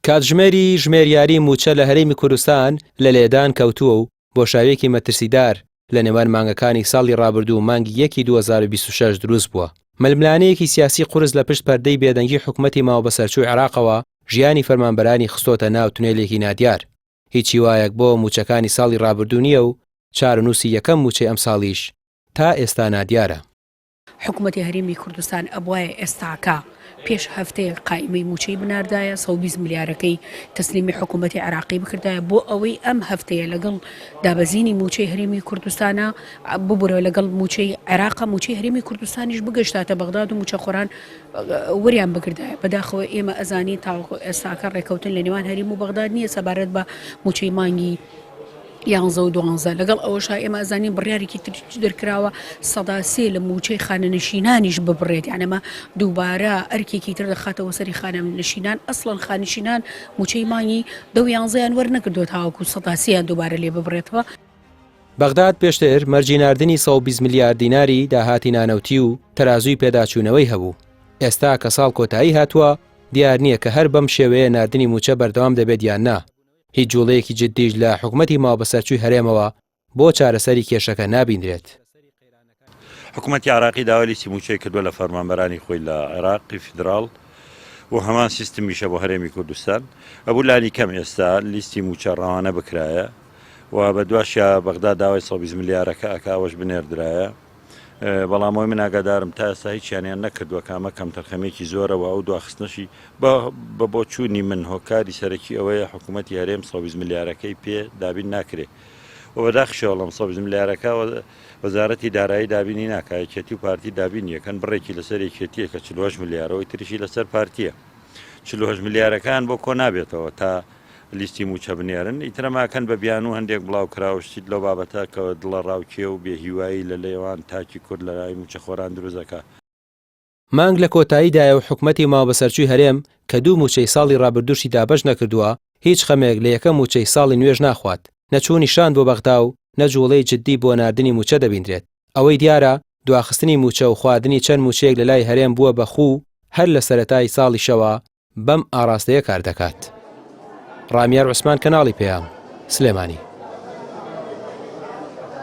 کاتژمێری ژمێریاری موچە لە هەرێمی کوردستان لە لێدان کەوتووە و بۆشاوێکی مەترسیدار لە نێوان مانگەکانی ساڵی ڕابردوو مانگی 2026 دروست بووە. مەلملانەیەکی سیاسی قورس لە پشت پەردەی بێدەنگی حکوومەتی ماوەبەسەرچووی عێراقەوە ژیانی فەرمانبەرانی خستۆتە ناو تونێلێکی نادیار. هیچی وایەک بۆ موچەکانی ساڵی ڕابردوو نییە و چارەنووسی یەکەم موچەی ئەم ساڵیش تا ئێستا نادیارە. حکوومەتی هەرێمی کوردستان ئەبوایە ئێستاکە پێش هەفتەیە قایمەی موچەی بناردایە 120 ملیارەکەی تەسلیمی حکوومەتی عێراقی بکردایە بۆ ئەوەی ئەم هەفتەیە لەگەڵ دابەزینی موچەی هەرێمی کوردستانە ببوورەوە لەگەڵ موچەی عێراق موچەی هەرێمی کوردستانیش بگەشتاتە بەغداد و موچەخۆران وەریان بکردایە. بەداخەوە ئێمە ئەزانی تاوەکو ئێستاکە ڕێکەوتن لە نێوان هەرێم و بەغداد نییە سەبارەت بە موچەی مانگی 11 و 12 لەگەڵ ئەوەش ئێمە ئەزانین بڕیارێکی تری دەرکراوە 103 لە موچەی خانەنشینانیش ببڕێت، یانەمە دووبارە ئەرکێکی تر دەخاتەوە سەری خانەنشینان. ئەسڵەن خانشینان موچەی مانگی 11 وەرنەکردووە تاوەکو 103 دووبارە لێ ببڕێتەوە. بەغداد پێشتر مەرجی ناردنی 120 میلیارد دیناری داهاتی نانەوتی و تەرازووی پێداچوونەوەی هەبوو. ئێستا کە ساڵ کۆتایی هاتووە دیار نییە کە هەر بەم شێوەیە ناردنی موچە بەردەوام دەبێت یان نا. هیچ جوڵەیەکی جددیش لە حکوومەتی ماوەبەسەرچووی هەرێمەوە بۆ چارەسەری کێشەکە نابیندرێت. حکوومەتی عێراقی داوای لیستی موچەی کردووە لە فەرمانبەرانی خۆی لە عێراقی فیدراڵ و هەمان سیستمیشە بۆ هەرێمی کوردستان. ئەبوو لانی کەم ئێستا لیستی موچە ڕەوانە بکرایە و بە دواشە بەغداد داوای 120 میلیارەکە ئەوەش بنێردرایە. بەڵامەوەی من ئاگادارم تا ئێستا هیچیانیان نەکردووە کامە کەم تەرخەمێکی زۆرەوە ئەو دواخستنەشی بە بۆ چوونی من هۆکاری سەرەکی ئەوەیە حکوومەتی هەرێم 120 میلیارەکەی پێ دابین ناکرێت و بەداخشەوەڵم 120 میلیارەکە وەزارەتی دارایی دابینی ناکایەتی و پارتی دابین یەکەن بڕێکی لەسەر یەکێتیە کە 48 میلیارەوەی تریشی لەسەر پارتیە. 48 میلیارەکان بۆ کۆ نابێتەوە تا لیستی موچە بنێرن. ئیترەماکەن بە بیان و هەندێک بڵاو کراوەشتیت لەو بابەتە کە دڵە ڕاوکێ و بێهیوایی لە لێوان تاکی کورد لە لای موچەخۆران دروستەکە. مانگ لە کۆتاییدایە و حکوومەتی ماوەبەسەرچووی هەرێم کە دوو موچەی ساڵی ڕابردووشی دابەش نەکردووە هیچ خەمێک لە یەکەم موچەی ساڵی نوێژ ناخوات، نەچوونی شان بۆ بەغدا و نەجوڵەی جددی بۆ ناردنی موچە دەبیندرێت. ئەوەی دیارە دواخستنی موچە و خواردنی چەند موچەیەک لە لای هەرێم بووە بەخوو هەر لە سەرەتای ساڵیشەوە بەم ئاراستەیە کار دەکات. ڕامیار عوسمان، کەناڵی پێیام، سلێمانی.